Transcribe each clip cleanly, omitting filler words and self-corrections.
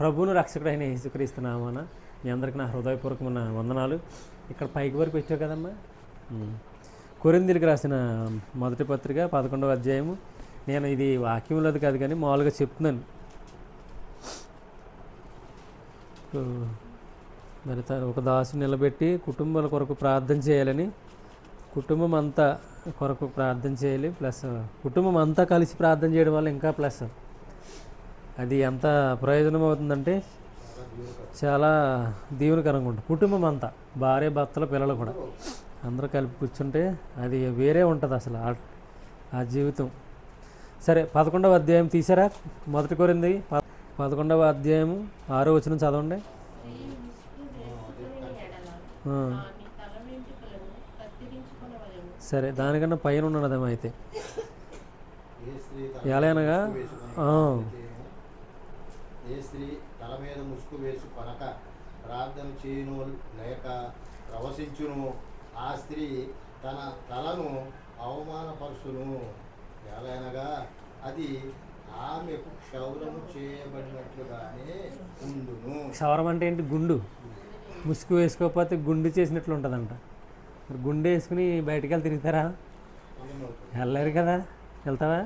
ప్రభువును రక్షకుడైన యేసుక్రీస్తు నామాన మీ అందరికీ నా హృదయపూర్వకమైన వందనాలు. ఇక్కడ పైకి వరకు వచ్చావు కదమ్మా. కొరింథీయులకు రాసిన మొదటి పత్రిక 11వ అధ్యాయము. నేను ఇది వాక్యంలోది కాదు కానీ మామూలుగా చెప్తున్నాను. మరి ఒక దాసు నిలబెట్టి కుటుంబాల కొరకు ప్రార్థన చేయాలని, కుటుంబం అంతా కొరకు ప్రార్థన చేయాలి. ప్లస్ కుటుంబం అంతా కలిసి ప్రార్థన చేయడం వల్ల ఇంకా ప్లస్ అది ఎంత ప్రయోజనం అవుతుందంటే చాలా దీవెనకరంగా ఉంటుంది. కుటుంబం అంతా, భార్య భర్తల పిల్లలు కూడా అందరూ కలిపి కూర్చుంటే అది వేరే ఉంటుంది అసలు ఆ జీవితం. సరే, 11వ అధ్యాయం తీసారా? మొదటి కొరింది 11వ అధ్యాయము 6వ వచనం చదవండి. సరే, దానికన్నా పైన ఉన్నదమ్మా. అయితే ఎలాగనగా ఏ స్త్రీ తల మీద ముసుగు వేసు కొనక ప్రార్థన చేయను లేక ప్రవశించును, ఆ స్త్రీ తన తలను అవమానపరుచును. ఎలాగనగా అది ఆమెకు క్షౌరము చేయబడినట్లుగానే ఉండును. క్షౌరం అంటే ఏంటి? గుండు. ముసుగు వేసుకోకపోతే గుండు చేసినట్లు ఉంటుందంట. మరి గుండు వేసుకుని బయటికి వెళ్ళి తిరుగుతారా? వెళ్ళలేరు కదా. వెళ్తావా?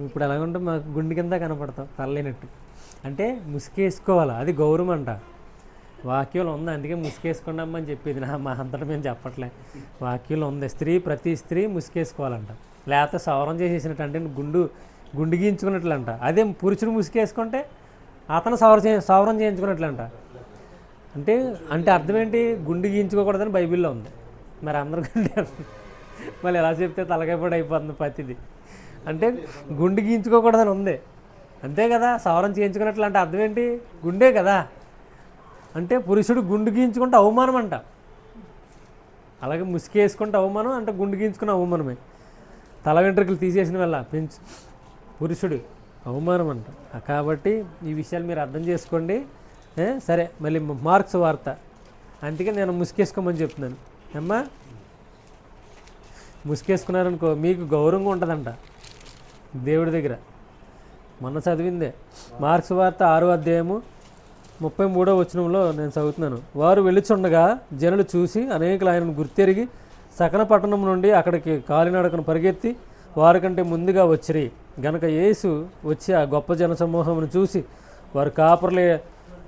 ఇప్పుడు ఎలాగుంటే మాకు గుండు కింద కనపడతావు తరలేనట్టు. అంటే ముసుగేసుకోవాలి, అది గౌరవం అంట. వాక్యంలో ఉంది, అందుకే ముసుగేసుకోండమ్మా అని చెప్పేది. మా అంతటా మేము చెప్పట్లే, వాక్యంలో ఉంది. ప్రతి స్త్రీ ముసుగేసుకోవాలంట. లేకపోతే సవరం చేసేసినట్టు, అంటే గుండు గీయించుకున్నట్లంట. అదే పురుషుడు ముసుగేసుకుంటే అతను సవరం చేయించుకున్నట్లంట. అంటే అర్థం ఏంటి? గుండు గీయించుకోకూడదని బైబిల్లో ఉంది. మరి అందరికంటే మళ్ళీ ఎలా చెప్తే తలకాయపడి అయిపోతుంది ప్రతిది. అంటే గుండు గీయించుకోకూడదని ఉంది, అంతే కదా. సవరం చేయించుకున్నట్లు అంటే అర్థం ఏంటి? గుండే కదా. అంటే పురుషుడు గుండు గీయించుకుంటే అవమానం అంట. అలాగే ముసుకేసుకుంటే అవమానం అంటే గుండు గీయించుకున్న అవమానమే. తల వెంట్రుకలు తీసేసిన వల్ల పురుషుడు అవమానం అంట. కాబట్టి ఈ విషయాలు మీరు అర్థం చేసుకోండి. సరే, మళ్ళీ మార్క్స్ వార్త. అందుకే నేను ముసుకేసుకోమని చెప్తున్నాను. అమ్మా, ముసుకేసుకున్నారనుకో మీకు గౌరవంగా ఉంటుందంట దేవుడి దగ్గర. మొన్న చదివిందే మార్క్స్ వార్త 6వ అధ్యాయము 33వ వచనంలో నేను చదువుతున్నాను. వారు వెళుచుండగా జనులు చూసి అనేకులు ఆయనను గుర్తెరిగి సకల పట్టణం నుండి అక్కడికి కాలినడకను పరిగెత్తి వారికంటే ముందుగా వచ్చిరి. గనక యేసు వచ్చి ఆ గొప్ప జనసమూహమును చూసి వారు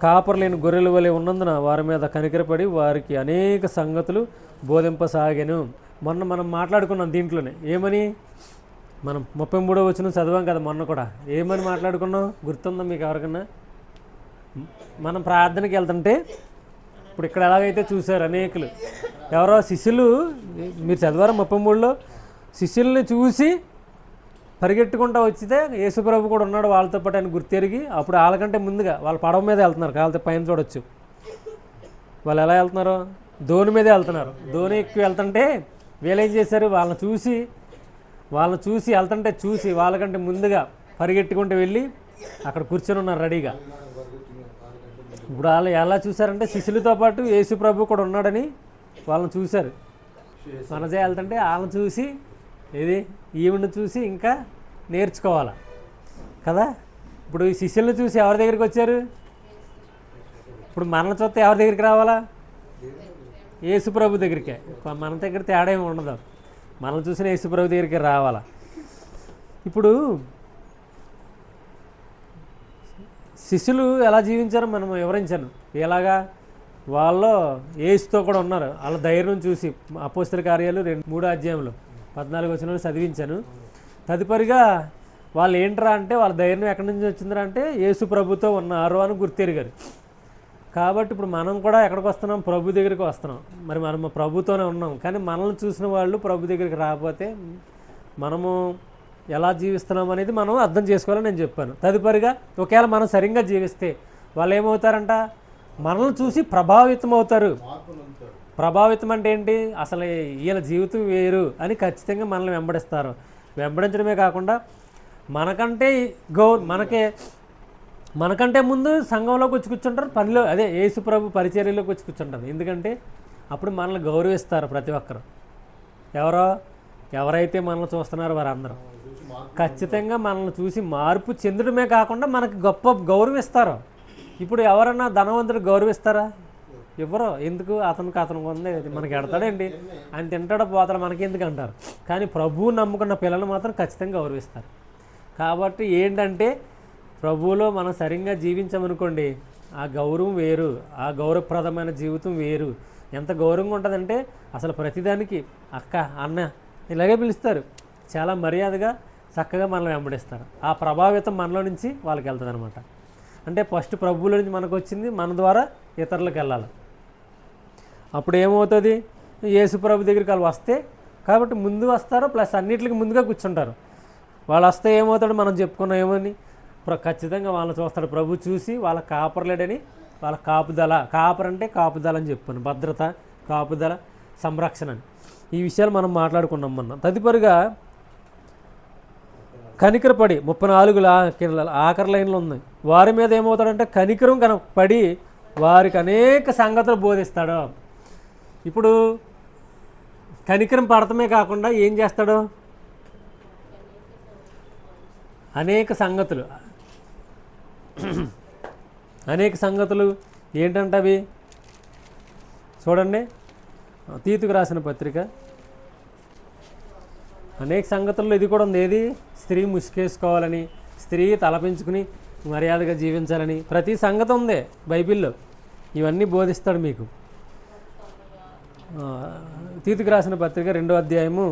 కాపర్లేని గొర్రెల వలె ఉన్నందున వారి మీద కనికరపడి వారికి అనేక సంగతులు బోధింపసాగాను. మొన్న మనం మాట్లాడుకున్నాం దీంట్లోనే. ఏమని? మనం 33వ వచనం చదివాం కదా మొన్న కూడా. ఏమని మాట్లాడుకున్నాం గుర్తుందా మీకు ఎవరికన్నా? మనం ప్రార్థనకి వెళ్తుంటే ఇప్పుడు ఇక్కడ ఎలాగైతే చూశారు అనేకులు, ఎవరో శిష్యులు, మీరు చదివారా 33లో? శిష్యుల్ని చూసి పరిగెట్టుకుంటూ వచ్చితే యేసుప్రభు కూడా ఉన్నాడు వాళ్ళతో పాటు ఆయన గుర్తెరిగి, అప్పుడు వాళ్ళకంటే ముందుగా వాళ్ళ పడవ మీద వెళ్తున్నారు. కావాలంటే పైన చూడొచ్చు. వాళ్ళు ఎలా వెళ్తున్నారు? దోణి మీదే వెళ్తున్నారు. దోణి ఎక్కువ వెళ్తుంటే వీళ్ళు ఏం చేశారు? వాళ్ళని చూసి వెళ్తుంటే చూసి వాళ్ళకంటే ముందుగా పరిగెట్టుకుంటూ వెళ్ళి అక్కడ కూర్చొని ఉన్నారు రెడీగా. ఇప్పుడు వాళ్ళు ఎలా చూశారంటే శిష్యులతో పాటు యేసు ప్రభు కూడా ఉన్నాడని వాళ్ళని చూశారు. మనజే వెళ్తుంటే వాళ్ళని చూసి ఈవిని చూసి ఇంకా నేర్చుకోవాలా కదా. ఇప్పుడు ఈ శిష్యులను చూసి ఎవరి దగ్గరికి వచ్చారు? ఇప్పుడు మనల్ని చూస్తే ఎవరి దగ్గరికి రావాలా? యేసు ప్రభు దగ్గరికే. మన దగ్గర తేడా ఏమి ఉండదు. మనల్ని చూసిన యేసు ప్రభు దగ్గరికి రావాలా. ఇప్పుడు శిష్యులు ఎలా జీవించారో మనం వివరించాను. ఎలాగా వాళ్ళు యేసుతో కూడా ఉన్నారు. వాళ్ళ ధైర్యం చూసి అపోస్తల కార్యాలు 3వ అధ్యాయంలో 14వ వచనంలో చదివించాను. తదుపరిగా వాళ్ళు ఏంట్రా అంటే వాళ్ళ ధైర్యం ఎక్కడి నుంచి వచ్చిందిరా అంటే యేసు ప్రభుతో ఉన్నారు అని గుర్తెరిగారు. కాబట్టి ఇప్పుడు మనం కూడా ఎక్కడికి వస్తున్నాం? ప్రభు దగ్గరికి వస్తున్నాం. మరి మనం ప్రభుతోనే ఉన్నాం. కానీ మనల్ని చూసిన వాళ్ళు ప్రభు దగ్గరికి రాకపోతే మనము ఎలా జీవిస్తున్నాం అనేది మనం అర్థం చేసుకోవాలని నేను చెప్పాను. తదుపరిగా ఒకవేళ మనం సరిగ్గా జీవిస్తే వాళ్ళు ఏమవుతారంట? మనల్ని చూసి ప్రభావితం అవుతారు. ప్రభావితం అంటే ఏంటి? అసలు వీళ్ళ జీవితం వేరు అని ఖచ్చితంగా మనల్ని వెంబడిస్తారు. వెంబడించడమే కాకుండా మనకంటే ముందు సంఘంలోకి వచ్చి కూర్చుంటారు. పనిలో అదే యేసు ప్రభు పరిచర్యలోకి వచ్చి కూర్చుంటారు. ఎందుకంటే అప్పుడు మనల్ని గౌరవిస్తారు ప్రతి ఒక్కరు. ఎవరైతే మనల్ని చూస్తున్నారో వారందరూ ఖచ్చితంగా మనల్ని చూసి మార్పు చెందడమే కాకుండా మనకి గొప్ప గౌరవం ఇస్తారు. ఇప్పుడు ఎవరన్నా ధనవంతుడు గౌరవిస్తారా? ఎవరో. ఎందుకు? అతనికి ఉంది, మనకి ఎడతాడేంటి, ఆయన తింటాడో పోతాడు, మనకి ఎందుకు అంటారు. కానీ ప్రభువు నమ్ముకున్న పిల్లలు మాత్రం ఖచ్చితంగా గౌరవిస్తారు. కాబట్టి ఏంటంటే ప్రభువులో మనం సరిగ్గా జీవించామనుకోండి, ఆ గౌరవం వేరు, ఆ గౌరవప్రదమైన జీవితం వేరు. ఎంత గౌరవంగా ఉంటుందంటే అసలు ప్రతిదానికి అక్క, అన్న ఇలాగే పిలుస్తారు. చాలా మర్యాదగా చక్కగా మనల్ని వెంబడిస్తారు. ఆ ప్రభావితం మనలో నుంచి వాళ్ళకి వెళ్తుంది అనమాట. అంటే ఫస్ట్ ప్రభువుల నుంచి మనకు వచ్చింది, మన ద్వారా ఇతరులకు వెళ్ళాలి. అప్పుడు ఏమవుతుంది? యేసు ప్రభు దగ్గరికి వాళ్ళు వస్తే, కాబట్టి ముందు వస్తారు, ప్లస్ అన్నిటికి ముందుగా కూర్చుంటారు. వాళ్ళు వస్తే ఏమవుతాడు? మనం చెప్పుకున్నాం ఏమని, ఖచ్చితంగా వాళ్ళని చూస్తాడు ప్రభు. చూసి వాళ్ళ కాపర్లేడని, వాళ్ళ కాపుదల, కాపరంటే కాపుదల అని చెప్పాను, భద్రత, కాపుదల, సంరక్షణ అని. ఈ విషయాలు మనం మాట్లాడుకున్నాం మొన్న. తదుపరిగా కనికరపడి 34 ఆఖరి లైన్లో ఉంది. వారి మీద ఏమవుతాడంటే కనికరం పడి వారికి అనేక సంగతులు బోధిస్తాడు. ఇప్పుడు కనికరం పడటమే కాకుండా ఏం చేస్తాడు? అనేక సంగతులు ఏంటంటే అవి చూడండి, తీతుకు రాసిన పత్రిక. అనేక సంగతుల్లో ఇది కూడా ఉంది. ఏది? స్త్రీ ముసుకేసుకోవాలని, స్త్రీ తలపించుకుని మర్యాదగా జీవించాలని ప్రతి సంగతి ఉంది బైబిల్లో. ఇవన్నీ బోధిస్తాడు మీకు. తీతుకు రాసిన పత్రిక 2వ అధ్యాయము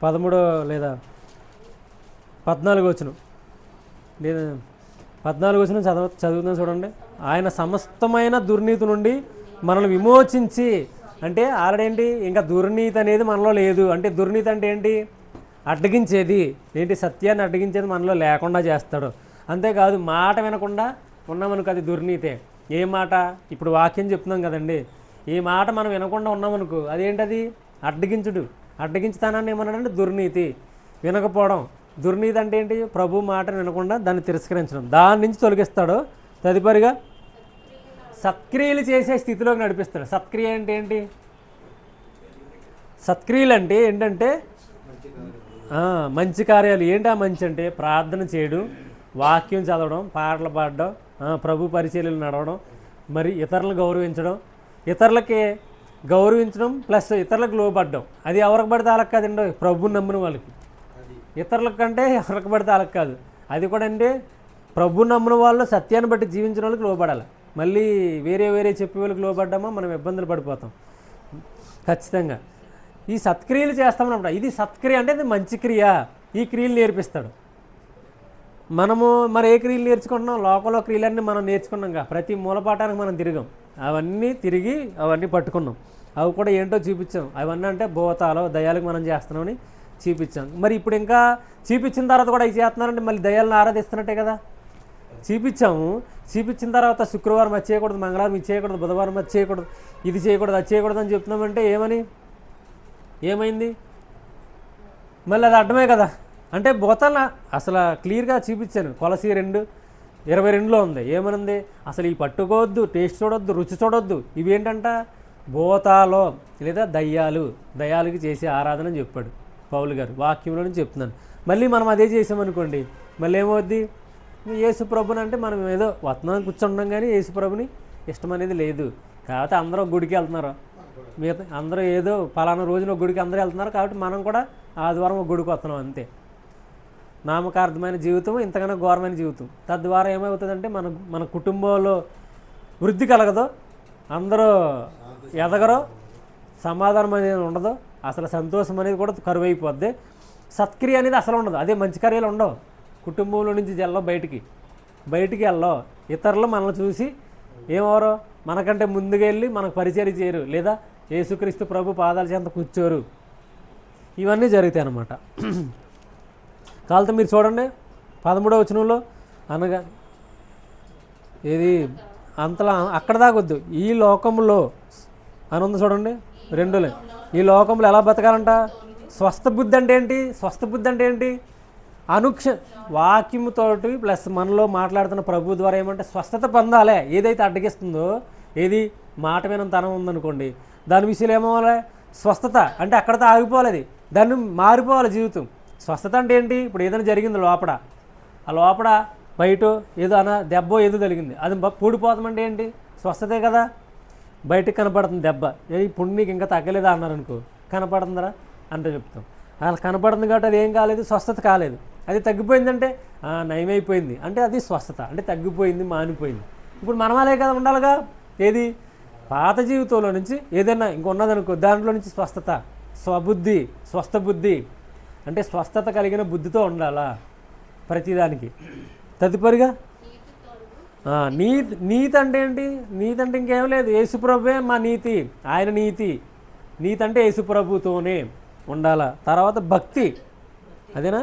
13 లేదా 14 వచనం, లేదా 14 వచనం చదువుతాం చూడండి. ఆయన సమస్తమైన దుర్నీతి నుండి మనల్ని విమోచించి, అంటే ఆల్రెడీ ఇంకా దుర్నీతి అనేది మనలో లేదు. అంటే దుర్నీతి అంటే ఏంటి? అడ్డగించేది ఏంటి? సత్యాన్ని అడ్డగించేది మనలో లేకుండా చేస్తాడు. అంతేకాదు మాట వినకుండా ఉన్నామనుకో, అది దుర్నీతే. ఏ మాట? ఇప్పుడు వాక్యం చెప్తున్నాం కదండి, ఈ మాట మనం వినకుండా ఉన్నామనుకో, అదేంటది? అడ్డగించుడు. అడ్డగించుతానని ఏమన్నాడంటే దుర్నీతి. వినకపోవడం. దుర్నీతి అంటే ఏంటి? ప్రభు మాటను వినకుండా దాన్ని తిరస్కరించడం, దాని నుంచి తొలగిస్తాడు. తదుపరిగా సత్క్రియలు చేసే స్థితిలోకి నడిపిస్తాడు. సత్క్రియ అంటే ఏంటి? సత్క్రియలు అంటే ఏంటంటే మంచి కార్యాలు. ఏంటి ఆ మంచి అంటే? ప్రార్థన చేయడం, వాక్యం చదవడం, పాటలు పాడడం, ప్రభు పరిచర్యలు నడవడం, మరి ఇతరులను గౌరవించడం, ఇతరులకి గౌరవించడం ప్లస్ ఇతరులకు లోబడ్డం. అది ఎవరికి పడితే వాళ్ళకి కాదండి, ప్రభుని నమ్మిన వాళ్ళకి. ఇతరుల కంటే ఎవరికి పడితే వాళ్ళకి కాదు. అది కూడా అంటే ప్రభుని నమ్మిన వాళ్ళు సత్యాన్ని బట్టి జీవించిన వాళ్ళకి లోబడాలి. మళ్ళీ వేరే చెప్పే వాళ్ళకి లోబడ్డామా మనం ఇబ్బందులు పడిపోతాం ఖచ్చితంగా. ఈ సత్క్రియలు చేస్తామన్నమాట. ఇది సత్క్రియ అంటే ఇది మంచి క్రియ. ఈ క్రియలు నేర్పిస్తాడు. మనము మరి ఏ క్రియలు నేర్చుకుంటున్నాం? లోకంలో క్రియలన్నీ మనం నేర్చుకున్నాంగా. ప్రతి మూలపాఠానికి మనం తిరిగాం, అవన్నీ పట్టుకున్నాం. అవి కూడా ఏంటో చూపించాం. అవన్నీ అంటే భూతాలు, దయాలకు మనం చేస్తున్నామని చూపించాం. మరి ఇప్పుడు ఇంకా చూపించిన తర్వాత కూడా అవి చేస్తున్నారంటే మళ్ళీ దయాలను ఆరాధిస్తున్నట్టే కదా. చూపించిన తర్వాత శుక్రవారం అది చేయకూడదు, మంగళవారం ఇది చేయకూడదు, బుధవారం అది చేయకూడదు, ఇది చేయకూడదు, అది చేయకూడదు అని చెప్తున్నామంటే ఏమైంది? మళ్ళీ అది అడ్డమే కదా. అంటే భూతాలను అసలు క్లియర్గా చూపించాను. కొలసి 2:22లో ఉంది. ఏమనుంది? అసలు ఈ పట్టుకోవద్దు, టేస్ట్ చూడొద్దు, రుచి చూడొద్దు. ఇవేంటంట? భూతాలో లేదా దయ్యాలకి చేసే ఆరాధన అని చెప్పాడు పౌలు గారు. వాక్యంలో నుంచి చెప్తున్నాను. మళ్ళీ మనం అదే చేసామనుకోండి, మళ్ళీ ఏమవుద్ది? యేసు ప్రభుని అంటే మనం ఏదో వత్నం కూర్చుంటాం, కానీ యేసు ప్రభుని ఇష్టం అనేది లేదు. కాబట్టి అందరూ గుడికి వెళ్తున్నారు, మిగతా అందరూ ఏదో పలానా రోజున గుడికి అందరూ వెళ్తున్నారు, కాబట్టి మనం కూడా ఆదివారం ఒక గుడికి వస్తున్నాం అంతే. నామకార్థమైన జీవితం, ఇంతకన్నా ఘోరమైన జీవితం. తద్వారా ఏమవుతుందంటే మన కుటుంబంలో వృద్ధి కలగదు, అందరూ ఎదగరో, సమాధానం అనేది ఉండదు, అసలు సంతోషం అనేది కూడా కరువైపోద్ది. సత్క్రియ అనేది అసలు ఉండదు. అదే మంచి కార్యాలు ఉండవు. కుటుంబంలో నుంచి వెళ్ళవు, బయటికి వెళ్ళవు. ఇతరులు మనల్ని చూసి ఏమవరో, మనకంటే ముందుగా వెళ్ళి మనకు పరిచయం చేయరు, లేదా యేసుక్రీస్తు ప్రభు పాదాల చెంత కూర్చోరు. ఇవన్నీ జరుగుతాయి అన్నమాట. కాలతో మీరు చూడండి 13వ వచనంలో, అనగా ఏది అంతలా అక్కడ దాకొద్దు, ఈ లోకంలో అని ఉంది చూడండి 2లో. ఈ లోకంలో ఎలా బతకాలంట? స్వస్థ బుద్ధి అంటే ఏంటి? వాక్యముతోటి ప్లస్ మనలో మాట్లాడుతున్న ప్రభు ద్వారా ఏమంటే స్వస్థత పొందాలి. ఏదైతే అడ్డగిస్తుందో, ఏది మాట వినంతనం ఉందనుకోండి, దాని విషయంలో ఏమవ్వాలి? స్వస్థత అంటే అక్కడతో ఆగిపోవాలి, దాన్ని మారిపోవాలి జీవితం. స్వస్థత అంటే ఏంటి? ఇప్పుడు ఏదైనా జరిగింది లోపల, ఆ లోపల బయట ఏదో దెబ్బ ఏదో తగిలింది, అది పూడిపోతామంటే ఏంటి? స్వస్థతే కదా. బయటకు కనపడుతుంది దెబ్బ, ఇప్పుడు నీకు ఇంకా తగ్గలేదా అన్నారు అనుకో, కనపడుతుందరా అంటే చెప్తాం. అలా కనపడుతుంది కాబట్టి అది ఏం కాలేదు, స్వస్థత కాలేదు. అది తగ్గిపోయిందంటే నయమైపోయింది అంటే అది స్వస్థత, అంటే తగ్గిపోయింది, మానిపోయింది. ఇప్పుడు మనం అలాగే కదా ఉండాలిగా. ఏది పాత జీవితంలో నుంచి ఏదైనా ఇంకొన్నదనుకో, దాంట్లో నుంచి స్వస్థత, స్వబుద్ధి, స్వస్థ బుద్ధి అంటే స్వస్థత కలిగిన బుద్ధితో ఉండాలా ప్రతిదానికి. తదుపరిగా నీతి అంటే ఏంటి? నీతి అంటే ఇంకేం లేదు, యేసుప్రభువే మా నీతి, ఆయన నీతి. నీతి అంటే యేసుప్రభుతోనే ఉండాలా. తర్వాత భక్తి, అదేనా?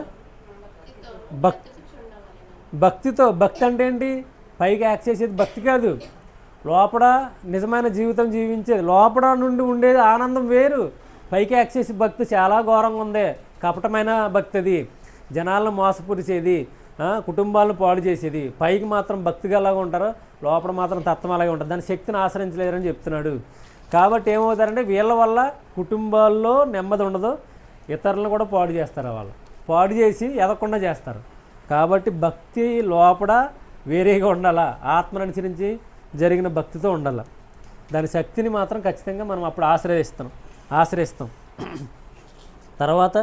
భక్తితో. భక్తి అంటే ఏంటి? పైకి యాక్ట్ చేసేది భక్తి కాదు, లోపల నిజమైన జీవితం జీవించేది, లోపల నుండి ఉండేది ఆనందం వేరు. పైకి యాక్ట్ చేసే భక్తి చాలా ఘోరంగా ఉంది, కపటమైన భక్తి అది, జనాలను మోసపురిచేది, కుటుంబాలను పాడు చేసేది. పైకి మాత్రం భక్తిగా అలాగా ఉంటారు, లోపల మాత్రం తత్వం అలాగే ఉంటుంది, దాని శక్తిని ఆశ్రయించలేరని చెప్తున్నాడు. కాబట్టి ఏమవుతారంటే వీళ్ళ వల్ల కుటుంబాల్లో నెమ్మది ఉండదు, ఇతరులను కూడా పాడు చేస్తారు, వాళ్ళు పాడు చేసి ఎదగకుండా చేస్తారు. కాబట్టి భక్తి లోపల వేరేగా ఉండాలా, ఆత్మను అనుసరించి జరిగిన భక్తితో ఉండాలి. దాని శక్తిని మాత్రం ఖచ్చితంగా మనం అప్పుడు ఆశ్రయిస్తాం. తర్వాత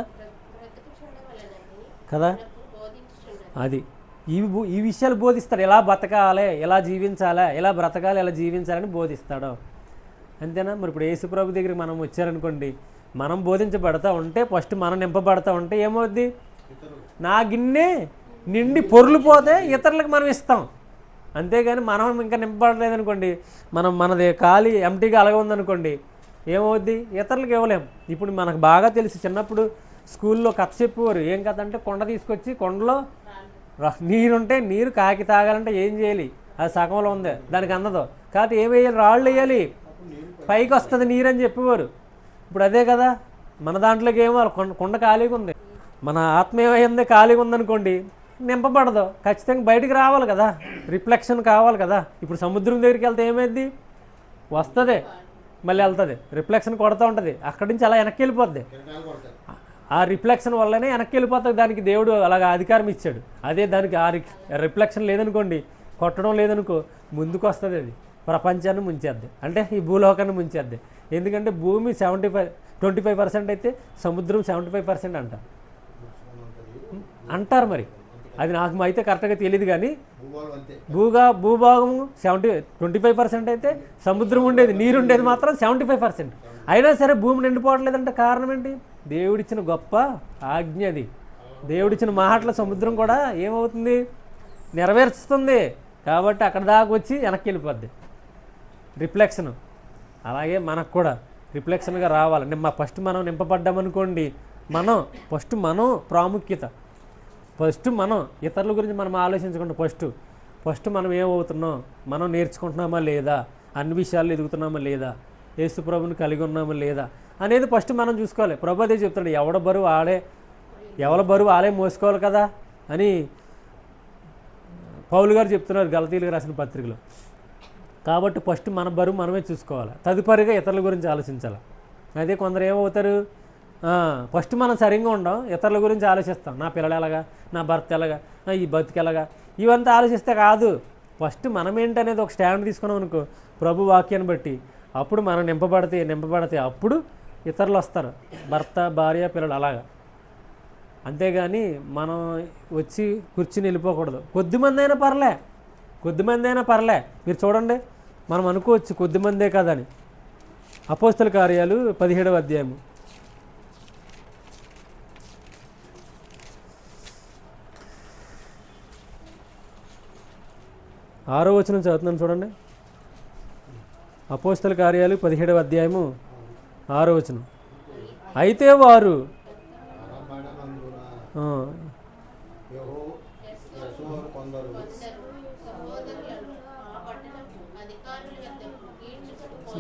కదా అది ఈ విషయాలు బోధిస్తాడు, ఎలా బతకాలి, ఎలా జీవించాలా, ఎలా బ్రతకాలి, ఎలా జీవించాలని బోధిస్తాడు. అంతేనా? మరి ఇప్పుడు యేసుప్రభు దగ్గరికి మనం వచ్చారనుకోండి, మనం బోధించబడతా ఉంటే, ఫస్ట్ మనం నింపబడతా ఉంటే ఏమవుద్ది? నా గిన్నె నిండి పొర్లిపోతే ఇతరులకు మనం ఇస్తాం. అంతేగాని మనం ఇంకా నింపబడలేదనుకోండి, మనది ఖాళీ ఎంటీగా అలాగే ఉందనుకోండి, ఏమవుద్ది? ఇతరులకు ఇవ్వలేం. ఇప్పుడు మనకు బాగా తెలిసి చిన్నప్పుడు స్కూల్లో కథ చెప్పేవారు. ఏం కథ అంటే, కొండ తీసుకొచ్చి కొండలో నీరుంటే నీరు కాకి తాగాలంటే ఏం చేయాలి? అది సగంలో ఉంది, దానికి అందదు, కాబట్టి ఏం వేయాలి? రాళ్ళు వేయాలి, పైకి వస్తుంది నీరు అని చెప్పేవారు. ఇప్పుడు అదే కదా, మన దాంట్లోకి ఏమో కొండ ఖాళీగా ఉంది, మన ఆత్మ ఏమైంది? ఖాళీగా ఉందనుకోండి, నింపబడదు, ఖచ్చితంగా బయటికి రావాలి కదా, రిఫ్లెక్షన్ కావాలి కదా. ఇప్పుడు సముద్రం దగ్గరికి వెళ్తే ఏమైంది? వస్తుంది, మళ్ళీ వెళ్తుంది, రిఫ్లెక్షన్ కొడుతూ ఉంటుంది, అక్కడి నుంచి అలా వెనక్కి వెళ్ళిపోద్ది. ఆ రిఫ్లెక్షన్ వల్లనే వెనక్కి వెళ్ళిపోతుంది, దానికి దేవుడు అలాగ అధికారం ఇచ్చాడు. అదే దానికి ఆ రిఫ్లెక్షన్ లేదనుకోండి, కొట్టడం లేదనుకో, ముందుకు వస్తుంది, అది ప్రపంచాన్ని ముంచేద్ది, అంటే ఈ భూలోకాన్ని ముంచేద్ది. ఎందుకంటే భూమి 25% అయితే సముద్రం 75% అంటారు. మరి అది నాకు అయితే కరెక్ట్గా తెలియదు, కానీ భూభాగం 25% అయితే సముద్రం ఉండేది, నీరు ఉండేది మాత్రం 75%. అయినా సరే భూమి నిండిపోవట్లేదంటే కారణం ఏంటి? దేవుడిచ్చిన గొప్ప ఆజ్ఞ అది. దేవుడిచ్చిన మాటల సముద్రం కూడా ఏమవుతుంది? నెరవేర్చుతుంది. కాబట్టి అక్కడ దాకా వచ్చి వెనక్కి వెళ్ళిపోద్ది రిఫ్లెక్షన్. అలాగే మనకు కూడా రిఫ్లెక్షన్గా రావాలి. ఫస్ట్ మనం నింపబడ్డామనుకోండి, మనం ప్రాముఖ్యత, ఫస్ట్ మనం ఇతరుల గురించి మనం ఆలోచించకుండా ఫస్ట్ మనం ఏమవుతున్నాం, మనం నేర్చుకుంటున్నామా లేదా, అన్ని విషయాల్లో ఎదుగుతున్నామా లేదా, యేసు ప్రభుని కలిగి ఉన్నామా లేదా అనేది ఫస్ట్ మనం చూసుకోవాలి. ప్రభు అదే చెప్తాడు, ఎవరి బరువు ఆలే మోసుకోవాలి కదా అని పౌలు గారు చెప్తున్నారు గలతీయులకు రాసిన పత్రికలో. కాబట్టి ఫస్ట్ మన బరువు మనమే చూసుకోవాలి, తదుపరిగా ఇతరుల గురించి ఆలోచించాలి. అదే కొందరు ఏమవుతారు, ఫస్ట్ మనం సరిగ్గా ఉండం, ఇతరుల గురించి ఆలోచిస్తాం, నా పిల్లలు ఎలాగా, నా భర్త ఎలాగా, ఈ బతుకు ఎలాగా, ఇవంతా ఆలోచిస్తే కాదు. ఫస్ట్ మనం ఏంటనేది ఒక స్టాండ్ తీసుకున్నాం అనుకో ప్రభు వాక్యాన్ని బట్టి, అప్పుడు మనం నింపబడితే అప్పుడు ఇతరులు వస్తారు, భర్త, భార్య, పిల్లలు అలాగా. అంతేగాని మనం వచ్చి కూర్చుని వెళ్ళిపోకూడదు. కొద్దిమంది అయినా పర్లే. మీరు చూడండి, మనం అనుకోవచ్చు కొద్దిమందే కదని. అపోస్తల కార్యాలు 17వ అధ్యాయము 6వ వచనం చదువుతున్నాను చూడండి. అపోస్తల కార్యాలు 17వ అధ్యాయము 6వ వచనం. అయితే వారు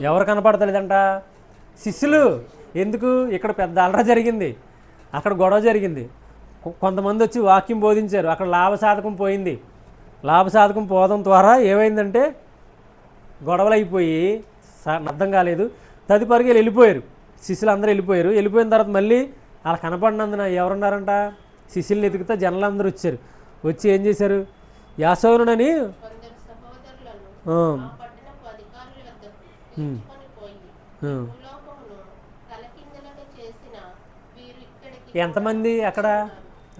ఎవరు కనపడతలేదంట? శిష్యులు. ఎందుకు? ఇక్కడ పెద్ద అలర జరిగింది, అక్కడ గొడవ జరిగింది, కొంతమంది వచ్చి వాక్యం బోధించారు, అక్కడ లాభసాధకం పోయింది. లాభసాధకం పోవడం ద్వారా ఏమైందంటే గొడవలు అయిపోయి అర్థం కాలేదు, తదుపరిగా వెళ్ళిపోయారు, శిష్యులు అందరూ వెళ్ళిపోయిన తర్వాత మళ్ళీ అలా కనపడినందున ఎవరున్నారంట, శిష్యుల్ని ఎదుగుతా జనాలందరూ వచ్చారు. వచ్చి ఏం చేశారు, యాసోనునని కొందరు సహోదరులను ఆ, ఆ పట్టణపు అధికారుల వద్దకు ఉమ్, తీసుకొని పోయి ఉమ్. భూలోకమును తలకిందులుగా చేసిన వీరు ఇక్కడికి ఎంతమంది అక్కడ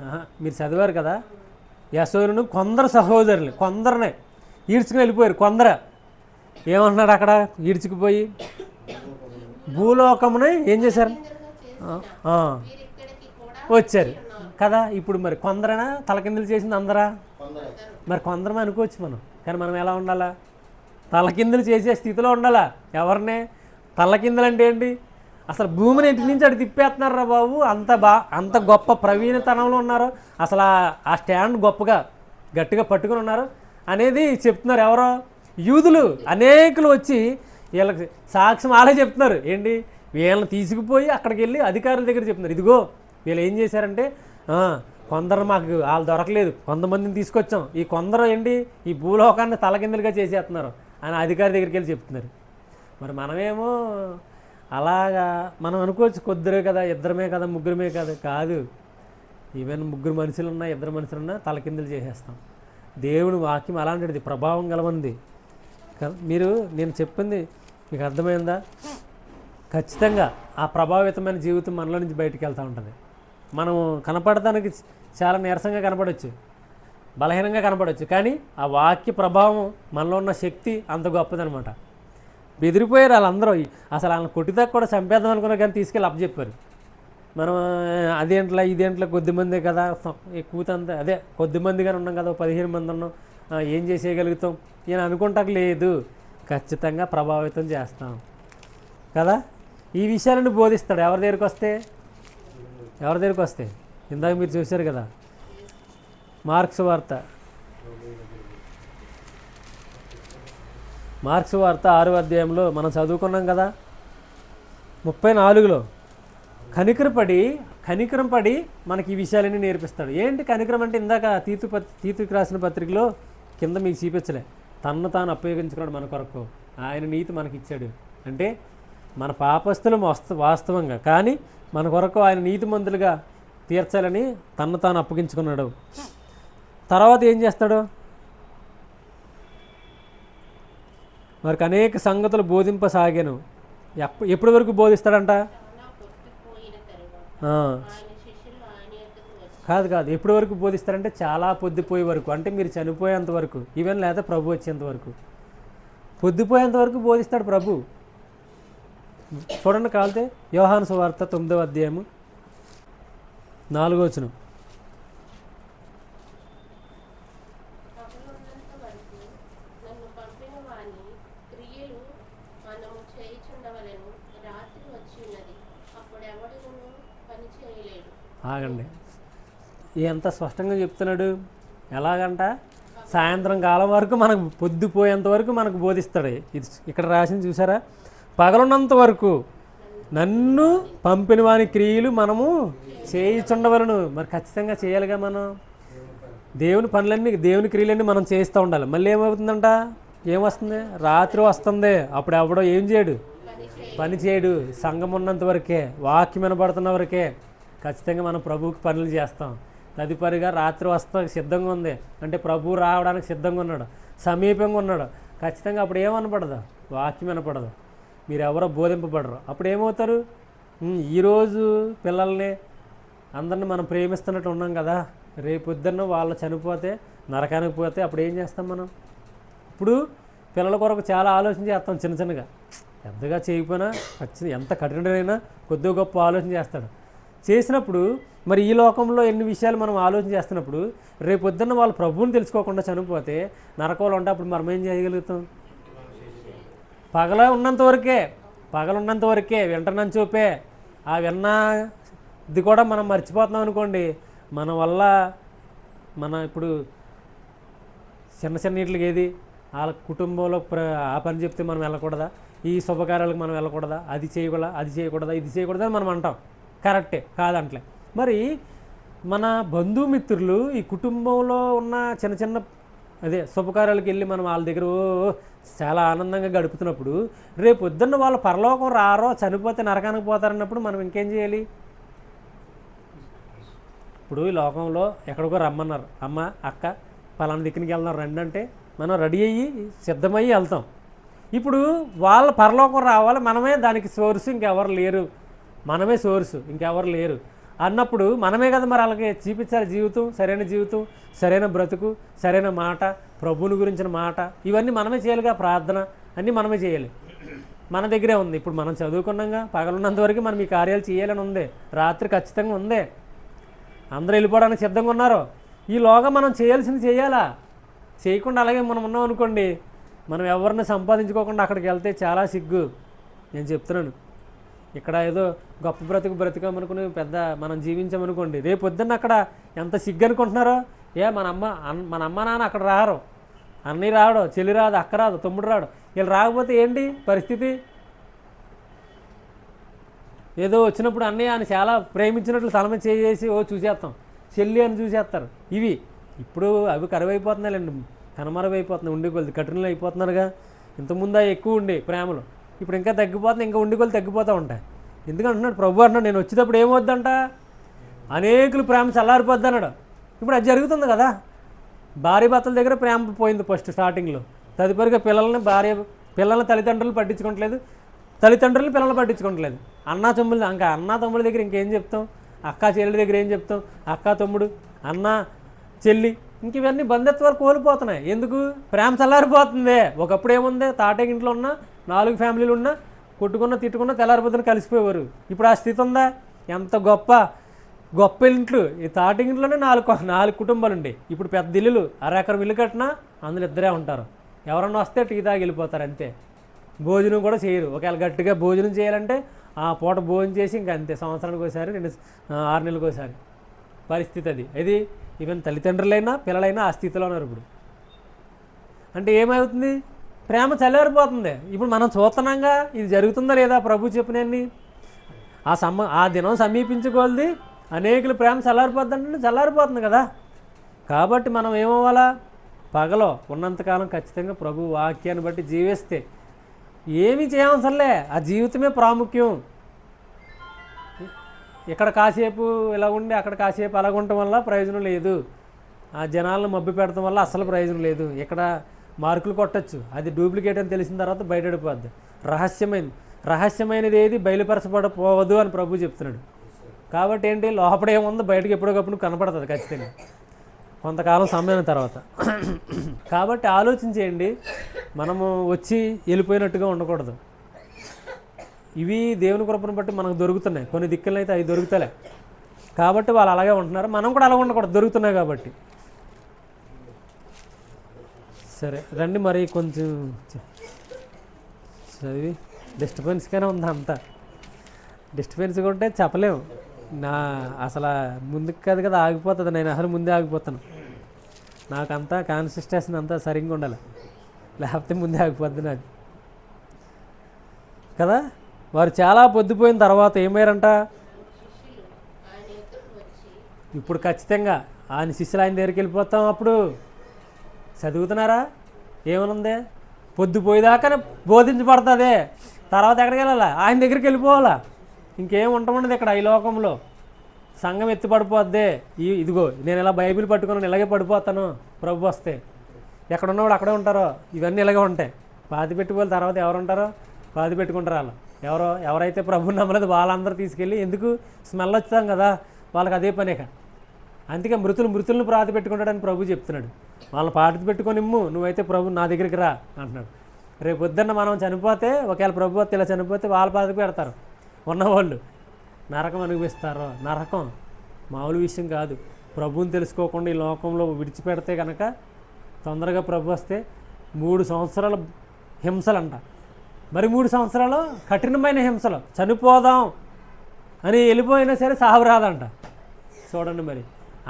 ఆహా, మీరు చదివారు కదా, యశోరును కొందరు సహోదరులు కొందరినే ఈడ్చుకుని వెళ్ళిపోయారు. కొందర ఏమంటున్నాడు అక్కడ, ఈడ్చుకుపోయి భూలోకముని ఏం చేశారు, తలకిందులుగా చేసిన ఆ, వీరు ఇక్కడికి కూడా వచ్చారు కదా. ఇప్పుడు మరి కొందరైనా తలకిందులు చేసింది అందరా? కొందరు మరి కొందరం అనుకోవచ్చు మనం, కానీ మనం ఎలా ఉండాలా? తలకిందులు చేసే స్థితిలో ఉండాలా. ఎవరినే తలకిందులు అంటే ఏంటి? అసలు భూమిని ఇంటి నుంచి అటు తిప్పేస్తున్నారా బాబు, అంత గొప్ప ప్రవీణతనంలో ఉన్నారు. అసలు ఆ స్టాండ్ గొప్పగా గట్టిగా పట్టుకుని ఉన్నారు అనేది చెప్తున్నారు. ఎవరో యూదులు అనేకులు వచ్చి వీళ్ళకి సాక్ష్యం వాళ్ళే చెప్తున్నారు. ఏంటి, వీళ్ళని తీసుకుపోయి అక్కడికి వెళ్ళి అధికారుల దగ్గర చెప్తున్నారు, ఇదిగో వీళ్ళు ఏం చేశారంటే కొందరు మాకు వాళ్ళు దొరకలేదు, కొంతమందిని తీసుకొచ్చాం, ఈ కొందరు ఏంటి ఈ భూలోకాన్ని తలకిందులుగా చేసేస్తున్నారు అని అధికారి దగ్గరికి వెళ్ళి చెప్తున్నారు. మరి మనమేమో అలాగా మనం అనుకోవచ్చు, కొద్దిరే కదా, ఇద్దరమే కదా, ముగ్గురమే కదా. కాదు, ఈవెన్ ముగ్గురు మనుషులున్నా ఇద్దరు మనుషులున్నా తలకిందులు చేసేస్తాం. దేవుని వాక్యం అలాంటిది, ప్రభావం గలవంది. మీరు నేను చెప్పింది మీకు అర్థమైందా? ఖచ్చితంగా ఆ ప్రభావితమైన జీవితం మనలో నుంచి బయటికి వెళ్తూ ఉంటుంది. మనం కనపడటానికి చాలా నీరసంగా కనపడవచ్చు, బలహీనంగా కనపడవచ్చు, కానీ ఆ వాక్య ప్రభావం మనలో ఉన్న శక్తి అంత గొప్పదనమాట. బెదిరిపోయారు వాళ్ళందరూ, అసలు వాళ్ళని కొట్టిదాకా కూడా చంపేద్దాం అనుకున్నారు, కానీ తీసుకెళ్ళి అప్పచెప్పారు. మనం అదేంట్లా ఇదేంట్లా కొద్దిమందే కదా, ఎక్కువతంతా అదే కొద్దిమందిగానే ఉన్నాం కదా, 15 మంది ఉన్నాం, ఏం చేసేయగలుగుతాం ఈయన అనుకుంటాక లేదు. ఖచ్చితంగా ప్రభావితం చేస్తాం కదా. ఈ విషయాలను బోధిస్తాడు ఎవరి దగ్గరికి వస్తే ఇందాక మీరు చూశారు కదా, మార్క్స్ వార్త 6వ అధ్యాయంలో మనం చదువుకున్నాం కదా, 34లో కనికరం పడి మనకి ఈ విషయాలన్నీ నేర్పిస్తాడు. ఏంటి కనికరం అంటే, ఇందాక తీతుకు రాసిన పత్రికలో కింద మీకు చూపించలే, తన్ను తాను ఉపయోగించుకున్నాడు మన కొరకు, ఆయన నీతి మనకి ఇచ్చాడు. అంటే మన పాపస్తులం వాస్తవంగా, కానీ మన కొరకు ఆయన నీతిమంతులుగా తీర్చాలని తన్ను తాను అప్పగించుకున్నాడు. తర్వాత ఏం చేస్తాడు, వారికి అనేక సంగతులు బోధింపసాగాను. ఎప్పటి వరకు బోధిస్తాడంట? చాలా పొద్దుపోయిన తరువాత ఆయన శిష్యులు ఆయన యొద్దకు వచ్చి కాదు ఎప్పటి వరకు బోధిస్తాడంటే చాలా పొద్దుపోయే వరకు, అంటే మీరు చనిపోయేంత వరకు, ఈవెన్ లేదా ప్రభు వచ్చేంత వరకు, పొద్దుపోయేంత వరకు బోధిస్తాడు ప్రభు. చూడండి కాలితే యోహాను సువార్త 9వ అధ్యాయము 4వ వచనం. పగలున్నంత వరకు నన్ను పంపిన వాని క్రియలు మనము చేయుచుండవలెను. రాత్రి వచ్చి ఉన్నది, అప్పుడు ఎవడును పని చేయలేడు. ఆగండి, ఎంత స్పష్టంగా చెప్తున్నాడు. ఎలాగంట, సాయంత్రం కాలం వరకు మనకు పొద్దుపోయేంత వరకు మనకు బోధిస్తాడు. ఇది ఇక్కడ రాసింది చూసారా, పగలున్నంత వరకు నన్ను పంపిన వాని క్రియలు మనము చేయుచుండవలను. మరి ఖచ్చితంగా చేయాలిగా మనం. దేవుని పనులన్నీ, దేవుని క్రియలన్నీ మనం చేస్తూ ఉండాలి. మళ్ళీ ఏమవుతుందంట, ఏమొస్తుంది, రాత్రి వస్తుంది, అప్పుడు ఎవడో ఏం చేయడు, పని చేయడు. సంఘం ఉన్నంత వరకే, వాక్యం వినబడుతున్న వరకే ఖచ్చితంగా మనం ప్రభువుకి పనులు చేస్తాం. తదుపరిగా రాత్రి వస్తా సిద్ధంగా ఉంది అంటే ప్రభువు రావడానికి సిద్ధంగా ఉన్నాడు, సమీపంగా ఉన్నాడు. ఖచ్చితంగా అప్పుడు ఏమనపడదు, వాక్యం వినపడదు, మీరు ఎవరో బోధింపబడరు. అప్పుడు ఏమవుతారు, ఈరోజు పిల్లల్ని అందరిని మనం ప్రేమిస్తున్నట్టు ఉన్నాం కదా, రేపొద్దున్న వాళ్ళు చనిపోతే నరకానికి పోతే అప్పుడు ఏం చేస్తాం మనం? ఇప్పుడు పిల్లల కొరకు చాలా ఆలోచన చేస్తాం, చిన్నగా పెద్దగా చేయకపోయినా ఖచ్చితంగా ఎంత కఠినమైనా కొద్దిగా గొప్ప ఆలోచన చేస్తాడు. చేసినప్పుడు మరి ఈ లోకంలో ఎన్ని విషయాలు మనం ఆలోచన చేస్తున్నప్పుడు రేపొద్దున్న వాళ్ళు ప్రభువుని తెలుసుకోకుండా చనిపోతే నరకంలో ఉంటే అప్పుడు మనం ఏం చేయగలుగుతాం? పగలున్నంత వరకే వింటనని చూపే, ఆ విన్న ఇది కూడా మనం మర్చిపోతున్నాం అనుకోండి, మన వల్ల ఇప్పుడు చిన్న నీటికి ఏది వాళ్ళ కుటుంబంలో ఆ పని చెప్తే మనం వెళ్ళకూడదా, ఈ శుభకార్యాలకు మనం వెళ్ళకూడదా, అది చేయకూడదా ఇది చేయకూడదా అని మనం అంటాం. కరెక్టే కాదంటలే. మరి మన బంధుమిత్రులు ఈ కుటుంబంలో ఉన్న చిన్న శుభకార్యాలకు వెళ్ళి మనం వాళ్ళ దగ్గర చాలా ఆనందంగా గడుపుతున్నప్పుడు రేపు పొద్దున్న వాళ్ళు పరలోకం రారో, చనిపోతే నరకానికి పోతారన్నప్పుడు మనం ఇంకేం చేయాలి? ఇప్పుడు ఈ లోకంలో ఎక్కడికో రమ్మన్నారు, అమ్మ అక్క పలానా దిక్కునికి వెళ్దాం రండి అంటే మనం రెడీ అయ్యి సిద్ధమయ్యి వెళ్తాం. ఇప్పుడు వాళ్ళ పరలోకం రావాలి, మనమే దానికి సోర్సు, ఇంకెవరు లేరు, మనమే సోర్సు, ఇంకెవరు లేరు అన్నప్పుడు మనమే కదా మరి వాళ్ళకి చూపించాలి జీవితం, సరైన బ్రతుకు, సరైన మాట, ప్రభువుని గురించిన మాట, ఇవన్నీ మనమే చేయాలిగా. ప్రార్థన అన్నీ మనమే చేయాలి. మన దగ్గరే ఉంది. ఇప్పుడు మనం చదువుకున్నాగా, పగలున్నంత వరకు మనం ఈ కార్యాలు చేయాలని ఉంది, రాత్రి ఖచ్చితంగా ఉంది. అందరూ వెళ్ళిపోవడానికి సిద్ధంగా ఉన్నారు. ఈలోగా మనం చేయాల్సింది చేయాలా. చేయకుండా అలాగే మనం ఉన్నాం అనుకోండి, మనం ఎవరిని సంపాదించుకోకుండా అక్కడికి వెళ్తే చాలా సిగ్గు. నేను చెప్తున్నాను, ఇక్కడ ఏదో గొప్ప బ్రతుకమనుకుని పెద్ద మనం జీవించామనుకోండి, రేపు పొద్దున్న అక్కడ ఎంత సిగ్గు అనుకుంటున్నారో. మన అమ్మ నాన్న అక్కడ రారు, అన్నయ్య రాడు, చెల్లి రాదు, అక్క రాదు, తమ్ముడు రాడు. వీళ్ళు రాకపోతే ఏంటి పరిస్థితి? ఏదో వచ్చినప్పుడు అన్నయ్య అని చాలా ప్రేమించినట్లు తలమ చేసి చూసేస్తాం, చెల్లి అని చూసేస్తారు. ఇవి ఇప్పుడు అవి కరువైపోతున్నాయండి, కనుమరుగైపోతున్నాయి. ఉండికొలది కఠినలు అయిపోతున్నారుగా. ఇంతకుముందు ఎక్కువ ఉండే ప్రేమలు, ఇప్పుడు ఇంకా తగ్గిపోతున్నాయి, ఇంకా ఉండికొలు తగ్గిపోతూ ఉంటాయి. ఎందుకంటున్నాడు ప్రభు అంటున్నాడు, నేను వచ్చేటప్పుడు ఏమవుద్దంట, అనేకులు ప్రేమ చల్లారిపోద్ది అన్నాడు. ఇప్పుడు అది జరుగుతుంది కదా. భార్య భర్తల దగ్గర ప్రేమ పోయింది ఫస్ట్ స్టార్టింగ్లో. తదుపరిగా పిల్లల్ని తల్లిదండ్రులు పట్టించుకోవట్లేదు, తల్లిదండ్రులు పిల్లల్ని పట్టించుకోవట్లేదు. అన్నా తమ్ముడి దగ్గర ఇంకేం చెప్తాం, అక్క చెల్లి దగ్గర ఏం చెప్తాం, అక్క తమ్ముడు అన్న చెల్లి, ఇంక ఇవన్నీ బంధుత్వాలు కోల్పోతున్నాయి. ఎందుకు? ప్రేమ చల్లారిపోతుంది. ఒకప్పుడు ఏముంది, తాటే ఇంట్లో ఉన్న 4 ఫ్యామిలీలు ఉన్నా కొట్టుకున్నా తిట్టుకున్నా తెల్లారిపోతున్న కలిసిపోయేవారు. ఇప్పుడు ఆ స్థితి ఉందా? ఎంత గొప్ప ఇంట్లు, ఈ తాటి ఇంట్లోనే 4 కుటుంబాలు ఉండే. ఇప్పుడు పెద్ద ఇల్లులు, అరెకరం ఇల్లు కట్టినా అందులో ఇద్దరే ఉంటారు. ఎవరన్నా వస్తే టీ తాగి వెళ్ళిపోతారు అంతే. భోజనం కూడా చేయరు. ఒకవేళ గట్టిగా భోజనం చేయాలంటే ఆ పూట భోజనం చేసి ఇంకా అంతే, సంవత్సరానికి ఒకసారి 6 నెలలకు ఒకసారి పరిస్థితి అది. ఇది ఈవెన్ తల్లిదండ్రులైనా పిల్లలైనా ఆ స్థితిలో ఉన్నారు ఇప్పుడు. అంటే ఏమవుతుంది? ప్రేమ చల్లారిపోతుంది. ఇప్పుడు మనం చూస్తున్నాంగా, ఇది జరుగుతుందా లేదా? ప్రభు చెప్పినన్ని ఆ దినం సమీపించుకోవాలి, అనేకులు ప్రేమ చల్లారిపోద్దంటే చల్లారిపోతుంది కదా. కాబట్టి మనం ఏమవ్వాలా? పగలో ఉన్నంతకాలం ఖచ్చితంగా ప్రభు వాక్యాన్ని బట్టి జీవిస్తే ఏమీ చేయవసరంలే, ఆ జీవితమే ప్రాముఖ్యం. ఇక్కడ కాసేపు ఇలా ఉండి అక్కడ కాసేపు అలాగ ఉండటం వల్ల ప్రయోజనం లేదు. ఆ జనాలను మబ్బి పెడటం వల్ల అసలు ప్రయోజనం లేదు. ఇక్కడ మార్కులు కొట్టచ్చు, అది డూప్లికేట్ అని తెలిసిన తర్వాత బయటపడిపోద్ది. రహస్యమైనది ఏది బయలుపరచబడపోవద్దు అని ప్రభు చెప్తున్నాడు. కాబట్టి ఏంటి, లోపల ఏముందో బయటకు ఎప్పటికప్పుడు కనపడుతుంది ఖచ్చితంగా కొంతకాలం సమయం తర్వాత. కాబట్టి ఆలోచించేయండి, మనము వచ్చి వెళ్ళిపోయినట్టుగా ఉండకూడదు. ఇవి దేవుని కృపను బట్టి మనకు దొరుకుతున్నాయి. కొన్ని దిక్కులను అయితే అవి దొరుకుతలే, కాబట్టి వాళ్ళు అలాగే ఉంటున్నారు. మనం కూడా అలాగే ఉండకూడదు, దొరుకుతున్నాయి కాబట్టి. సరే రండి, మరి కొంచెం చదివి డిస్టర్బెన్స్గానే ఉంది అంతా. డిస్టర్బెన్స్గా ఉంటే చెప్పలేము. అసలు ముందుకు కాదు కదా ఆగిపోతుంది, నేను అసలు ముందే ఆగిపోతాను. నాకంతా కాన్సిస్టెన్సీ అంతా సరిగ్గా ఉండాలి, లేకపోతే ముందే ఆగిపోద్ది నాది కదా. వారు చాలా పొద్దుపోయిన తర్వాత ఏమయ్యారంట? ఇప్పుడు ఖచ్చితంగా ఆయన శిష్యులు ఆయన దగ్గరికి వెళ్ళిపోతాం. అప్పుడు చదువుతున్నారా? ఏమనుంది? పొద్దుపోయేదాకానే బోధించబడుతుంది. తర్వాత ఎక్కడికి వెళ్ళాలా? ఆయన దగ్గరికి వెళ్ళిపోవాలా. ఇంకేం ఉండమండదు ఇక్కడ ఈ లోకంలో. సంఘం ఎత్తి పడిపోద్ది. ఇదిగో నేను ఇలా బైబిల్ పట్టుకున్నాను, ఇలాగే పడిపోతాను ప్రభు వస్తే. ఎక్కడ ఉన్నవాడు అక్కడే ఉంటారో. ఇవన్నీ ఇలాగే ఉంటాయి. పాతి పెట్టుకోవాలి, తర్వాత ఎవరు ఉంటారో పాతి పెట్టుకుంటారు. వాళ్ళు ఎవరైతే ప్రభుని నమ్మలేదు వాళ్ళందరూ తీసుకెళ్ళి, ఎందుకు స్మెల్ వచ్చాం కదా వాళ్ళకి అదే పనేక. అందుకే మృతులను పాతి పెట్టుకుంటాడని ప్రభు చెప్తున్నాడు. వాళ్ళని పాతి పెట్టుకొని నువ్వైతే ప్రభు నా దగ్గరికి రా అంటున్నాడు. రేపు పొద్దున్న మనం చనిపోతే, ఒకవేళ ప్రభు వస్తే ఇలా చనిపోతే వాళ్ళ పాతికి పెడతారు. ఉన్నవాళ్ళు నరకం అనుభవిస్తారు. నరకం మామూలు విషయం కాదు. ప్రభువుని తెలుసుకోకుండా ఈ లోకంలో విడిచిపెడితే కనుక తొందరగా ప్రభు వస్తే 3 సంవత్సరాల హింసలంట. మరి 3 సంవత్సరాలు కఠినమైన హింసలు. చనిపోదాం అని వెళ్ళిపోయినా సరే సాగు రాదంట. చూడండి, మరి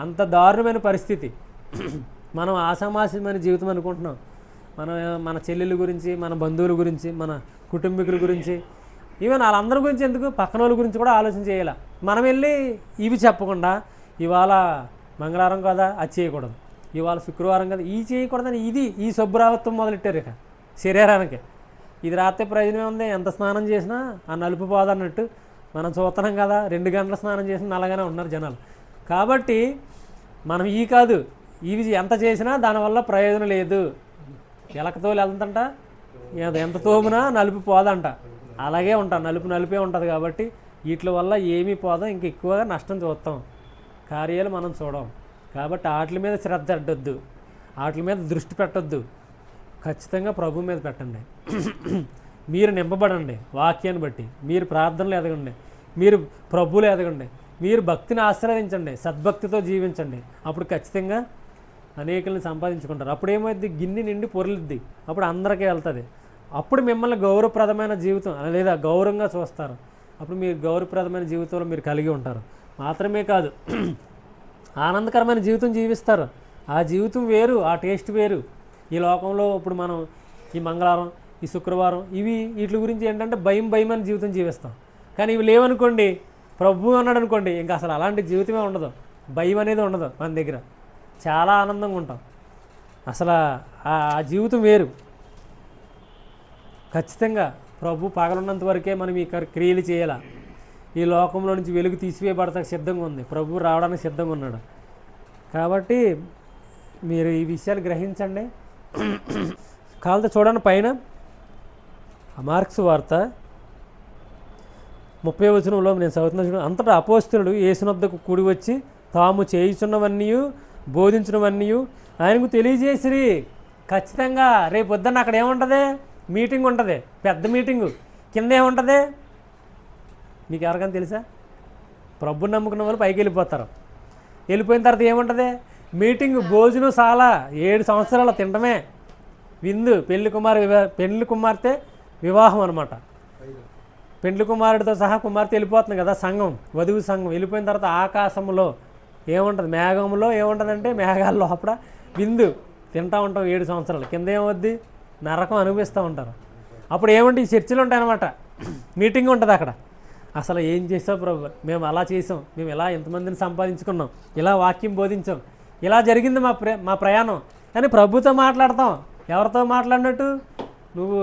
అంత దారుణమైన పరిస్థితి. మనం ఆసామాస్యమైన జీవితం అనుకుంటున్నాం. మన చెల్లెల గురించి, మన బంధువుల గురించి, మన కుటుంబీకుల గురించి, ఈవెన్ వాళ్ళందరి గురించి ఎందుకు, పక్కన వాళ్ళ గురించి కూడా ఆలోచన చేయాలి. మనం వెళ్ళి ఇవి చెప్పకుండా, ఇవాళ మంగళవారం కదా అది చేయకూడదు, ఇవాళ శుక్రవారం కదా ఈ చేయకూడదని ఈ శుభ్రావత్వం మొదలెట్టారు ఇక శరీరానికి. ఇది రాత్రి ప్రయోజనం ఉంది, ఎంత స్నానం చేసినా ఆ నలుపు పోదన్నట్టు మనం చూస్తున్నాం కదా. 2 గంటల స్నానం చేసిన అలాగానే ఉన్నారు జనాలు. కాబట్టి మనం కాదు ఇవి ఎంత చేసినా దానివల్ల ప్రయోజనం లేదు. ఎలకతోలు వెళ్తుందంట, ఎంత తోమునా నలుపు పోదంట. అలాగే ఉంటాం, నలుపే ఉంటుంది. కాబట్టి వీటి వల్ల ఏమీ పోదాం, ఇంక ఎక్కువగా నష్టం చూస్తాం, కార్యాలు మనం చూడం. కాబట్టి వాటి మీద శ్రద్ధ అడ్డొద్దు, వాటి మీద దృష్టి పెట్టొద్దు. ఖచ్చితంగా ప్రభు మీద పెట్టండి. మీరు నింపబడండి వాక్యాన్ని బట్టి, మీరు ప్రార్థనలు ఎదగండి, మీరు ప్రభువులు ఎదగండి, మీరు భక్తిని ఆశ్రయించండి, సద్భక్తితో జీవించండి. అప్పుడు ఖచ్చితంగా అనేకుల్ని సంపాదించుకుంటారు. అప్పుడు ఏమైంది, గిన్నె నిండి పొరలిద్ది, అప్పుడు అందరికీ వెళ్తుంది. అప్పుడు మిమ్మల్ని గౌరవప్రదమైన జీవితం లేదా గౌరవంగా చూస్తారు. అప్పుడు మీరు గౌరవప్రదమైన జీవితంలో మీరు కలిగి ఉంటారు. మాత్రమే కాదు, ఆనందకరమైన జీవితం జీవిస్తారు. ఆ జీవితం వేరు, ఆ టేస్ట్ వేరు. ఈ లోకంలో ఇప్పుడు మనం ఈ మంగళవారం, ఈ శుక్రవారం, వీటి గురించి ఏంటంటే భయం అని జీవితం జీవిస్తాం. కానీ ఇవి లేవనుకోండి, ప్రభు అన్నాడు అనుకోండి, ఇంకా అసలు అలాంటి జీవితమే ఉండదు, భయం అనేది ఉండదు మన దగ్గర. చాలా ఆనందంగా ఉంటాం. అసలు ఆ జీవితం వేరు. ఖచ్చితంగా ప్రభు పగలున్నంత వరకే మనం ఈ క్రియలు చేయాలి. ఈ లోకంలో నుంచి వెలుగు తీసివేయబడతానికి సిద్ధంగా ఉంది, ప్రభు రావడానికి సిద్ధంగా ఉన్నాడు. కాబట్టి మీరు ఈ విషయాలు గ్రహించండి. కాలతో చూడండి పైన మార్క్స్ వార్త 30వ వచనంలో నేను చదువుతున్నా. అంతటా అపోస్తలుడు యేసునొద్దకు కూడి వచ్చి తాము చేయుచున్నవన్నీ బోధించినవన్నీ ఆయనకు తెలియజేసిరి. ఖచ్చితంగా రేపు పొద్దున్న అక్కడ ఏముంటుంది, మీటింగ్ ఉంటుంది, పెద్ద మీటింగు. కింద ఏముంటుంది మీకు ఎవరికైనా తెలుసా? ప్రభుని నమ్ముకున్న వాళ్ళు పైకి వెళ్ళిపోతారు. వెళ్ళిపోయిన తర్వాత ఏముంటుంది, మీటింగు, భోజనం, చాలా 7 సంవత్సరాల తినడమే, విందు, పెళ్లి కుమార్తె వివాహం అనమాట. పెండ్లి కుమారుడితో సహా కుమార్తె వెళ్ళిపోతుంది కదా, సంఘం, వధువు సంఘం. వెళ్ళిపోయిన తర్వాత ఆకాశంలో ఏముంటుంది, మేఘంలో ఏముంటుందంటే మేఘాల లోపల విందు తింటూ ఉంటాం 7 సంవత్సరాలు. కింద ఏమవుద్ది, నరకం అనుభవిస్తూ ఉంటారు. అప్పుడు ఏమంటే ఈ చర్చలు ఉంటాయన్నమాట, మీటింగ్ ఉంటుంది అక్కడ. అసలు ఏం చేసావు ప్రభు, మేము అలా చేసాం, మేము ఇలా ఎంతమందిని సంపాదించుకున్నాం, ఇలా వాక్యం బోధించాం, ఇలా జరిగింది మా ప్రయాణం. కానీ ప్రభుతో మాట్లాడతాం. ఎవరితో మాట్లాడినట్టు, నువ్వు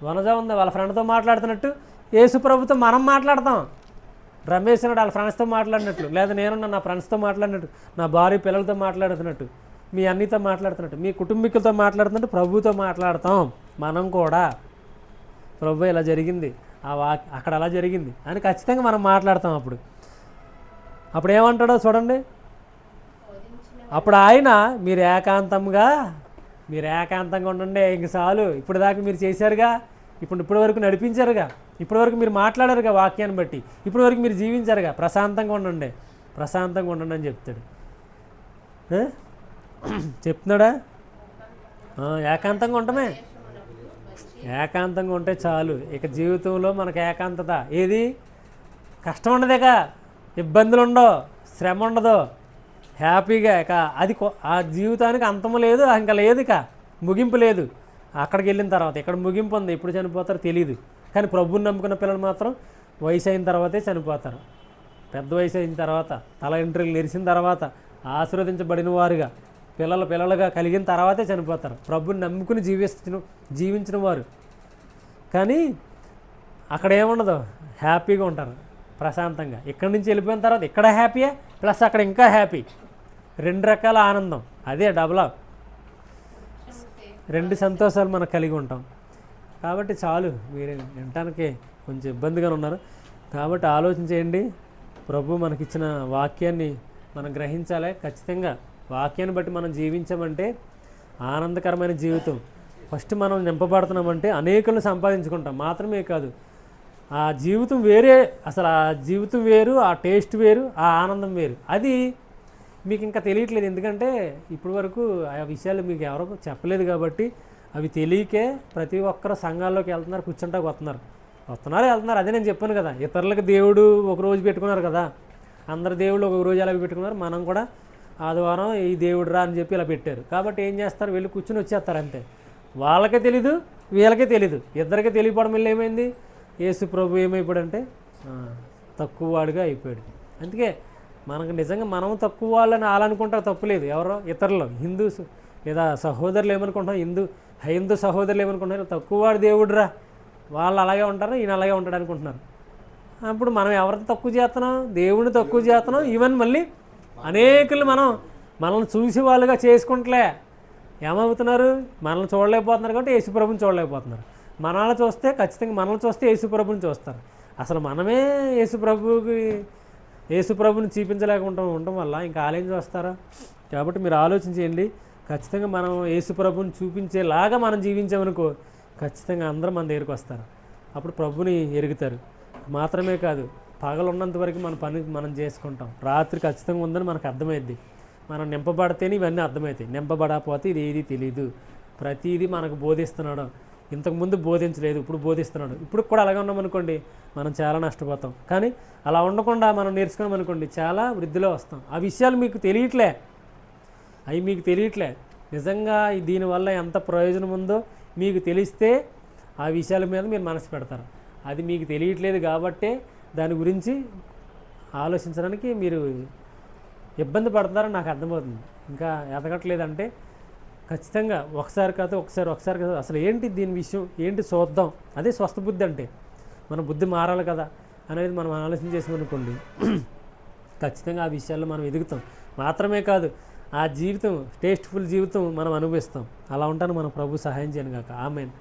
వనజ ఉంది వాళ్ళ ఫ్రెండ్తో మాట్లాడుతున్నట్టు, యేసు ప్రభుతో మనం మాట్లాడతాం. రమేష్ నాడు వాళ్ళ ఫ్రెండ్స్తో మాట్లాడినట్లు, లేదా నేనున్నా నా ఫ్రెండ్స్తో మాట్లాడినట్టు, నా భార్య పిల్లలతో మాట్లాడుతున్నట్టు, మీ అన్నితో మాట్లాడుతున్నట్టు, మీ కుటుంబీకులతో మాట్లాడుతున్నట్టు ప్రభుతో మాట్లాడతాం మనం కూడా. ప్రభు ఇలా జరిగింది, అక్కడ అలా జరిగింది అని ఖచ్చితంగా మనం మాట్లాడతాం. అప్పుడు ఏమంటాడో చూడండి. అప్పుడు ఆయన మీరు ఏకాంతంగా ఉండండి, ఇంక చాలు, ఇప్పుడు దాకా మీరు చేశారుగా, ఇప్పటి వరకు నడిపించారుగా, ఇప్పటి వరకు మీరు మాట్లాడారుగా వాక్యాన్ని బట్టి, ఇప్పటి వరకు మీరు జీవించారుగా, ప్రశాంతంగా ఉండండి అని చెప్తాడు. చెప్తున్నాడా? ఏకాంతంగా ఉండటమే, ఏకాంతంగా ఉంటే చాలు. ఇక జీవితంలో మనకు ఏకాంతత ఏది, కష్టం ఉండదేక, ఇబ్బందులు ఉండవు, శ్రమ ఉండదు, హ్యాపీగా. ఇక అది ఆ జీవితానికి అంతము లేదు, ఇంకా లేదు, ఇక ముగింపు లేదు. అక్కడికి వెళ్ళిన తర్వాత ఇక్కడ ముగింపు ఉంది, ఎప్పుడు చనిపోతారో తెలియదు. కానీ ప్రభువుని నమ్ముకున్న పిల్లలు మాత్రం వయసు అయిన తర్వాతే చనిపోతారు. పెద్ద వయసు అయిన తర్వాత, తల ఎంట్రీలు నెరిసిన తర్వాత, ఆశీర్వదించబడిన వారుగా పిల్లలుగా కలిగిన తర్వాతే చనిపోతారు, ప్రభుని నమ్ముకుని జీవించిన వారు. కానీ అక్కడ ఏముండదు, హ్యాపీగా ఉంటారు, ప్రశాంతంగా. ఇక్కడి నుంచి వెళ్ళిపోయిన తర్వాత ఇక్కడ హ్యాపీయే, ప్లస్ అక్కడ ఇంకా హ్యాపీ. 2 రకాల ఆనందం, అదే డబుల్, 2 సంతోషాలు మనం కలిగి ఉంటాం. కాబట్టి చాలు, మీరు వినటానికి కొంచెం ఇబ్బందిగా ఉన్నారు. కాబట్టి ఆలోచించేయండి. ప్రభు మనకిచ్చిన వాక్యాన్ని మనం గ్రహించాలి. ఖచ్చితంగా వాక్యాన్ని బట్టి మనం జీవించామంటే ఆనందకరమైన జీవితం. ఫస్ట్ మనం నింపబడుతున్నామంటే అనేకులను సంపాదించుకుంటాం. మాత్రమే కాదు, ఆ జీవితం వేరే, అసలు ఆ జీవితం వేరు, ఆ టేస్ట్ వేరు, ఆ ఆనందం వేరు. అది మీకు ఇంకా తెలియట్లేదు. ఎందుకంటే ఇప్పటి వరకు ఆ విషయాలు మీకు ఎవరో చెప్పలేదు. కాబట్టి అవి తెలియకే ప్రతి ఒక్కరు సంఘాల్లోకి వెళ్తున్నారు, కూర్చుంటాకు వెళ్తున్నారు. అదే నేను చెప్పాను కదా, ఇతరులకు దేవుడు ఒక రోజు పెట్టుకున్నారు కదా, అందరు దేవుళ్ళు ఒక రోజు ఎలా పెట్టుకున్నారు, మనం కూడా ఆదివారం ఈ దేవుడు రా అని చెప్పి ఇలా పెట్టారు. కాబట్టి ఏం చేస్తారు, వెళ్ళి కూర్చుని వచ్చేస్తారు అంతే. వాళ్ళకే తెలీదు, వీళ్ళకే తెలీదు, ఇద్దరికే తెలియపడం వల్ల ఏమైంది, యేసు ప్రభు ఏమైపోయాడంటే తక్కువ వాడుగా అయిపోయాడు. అందుకే మనకు నిజంగా మనం తక్కువ వాళ్ళని అలానుకుంటా తప్పులేదు. ఎవరో ఇతరులు హిందూస్ లేదా సహోదరులు ఏమనుకుంటాం, హైందూ సహోదరులు ఏమనుకుంటున్నారు, తక్కువవాడు దేవుడు రా, వాళ్ళు అలాగే ఉంటారు, ఈయన అలాగే ఉంటాడు అనుకుంటున్నారు. అప్పుడు మనం ఎవరిని తక్కువ చేస్తున్నాం, దేవుడిని తక్కువ చేస్తున్నాం. ఈవెన్ మళ్ళీ అనేకులు మనం మనల్ని చూసి వాళ్ళుగా చేసుకుంటలే ఏమవుతున్నారు, మనల్ని చూడలేకపోతున్నారు కాబట్టి యేసుప్రభుని చూడలేకపోతున్నారు. మనల్ని చూస్తే ఖచ్చితంగా మనల్ని చూస్తే యేసుప్రభుని చూస్తారు. అసలు మనమే యేసుప్రభుని చూపించలేకుండా ఉండటం వల్ల ఇంకా ఆలయం చూస్తారా? కాబట్టి మీరు ఆలోచించేయండి. ఖచ్చితంగా మనం యేసుప్రభుని చూపించేలాగా మనం జీవించామనుకో ఖచ్చితంగా అందరూ మన దగ్గరికి వస్తారు. అప్పుడు ప్రభుని ఎరుగుతారు. మాత్రమే కాదు, పగలున్నంత వరకు మన పని మనం చేసుకుంటాం. రాత్రి ఖచ్చితంగా ఉందని మనకు అర్థమైద్ది. మనం నింపబడితేనే ఇవన్నీ అర్థమవుతాయి. నింపబడకపోతే ఇది ఏది తెలియదు. ప్రతిదీ మనకు బోధిస్తున్నాడు. ఇంతకుముందు బోధించలేదు, ఇప్పుడు బోధిస్తున్నాడు. ఇప్పుడు కూడా అలాగే ఉన్నామనుకోండి మనం చాలా నష్టపోతాం. కానీ అలా ఉండకుండా మనం నేర్చుకున్నాం అనుకోండి చాలా వృద్ధిలో వస్తాం. ఆ విషయాలు మీకు తెలియట్లే, అవి మీకు తెలియట్లే. నిజంగా దీనివల్ల ఎంత ప్రయోజనం ఉందో మీకు తెలిస్తే ఆ విషయాల మీద మీరు మనసు పెడతారు. అది మీకు తెలియట్లేదు కాబట్టే దాని గురించి ఆలోచించడానికి మీరు ఇబ్బంది పడతారని నాకు అర్థమవుతుంది. ఇంకా ఎదగట్లేదంటే ఖచ్చితంగా ఒకసారి కాదు అసలు ఏంటి దీని విషయం ఏంటి చూద్దాం. అదే స్వస్థ బుద్ధి అంటే. మన బుద్ధి మారాలి కదా అనేది మనం ఆలోచన చేసామనుకోండి ఖచ్చితంగా ఆ విషయాల్లో మనం ఎదుగుతాం. మాత్రమే కాదు, ఆ జీవితం టేస్ట్ఫుల్ జీవితం మనం అనుభవిస్తాం. అలా ఉంటాను మన ప్రభు సహాయం చేయను గాక. ఆమేన్.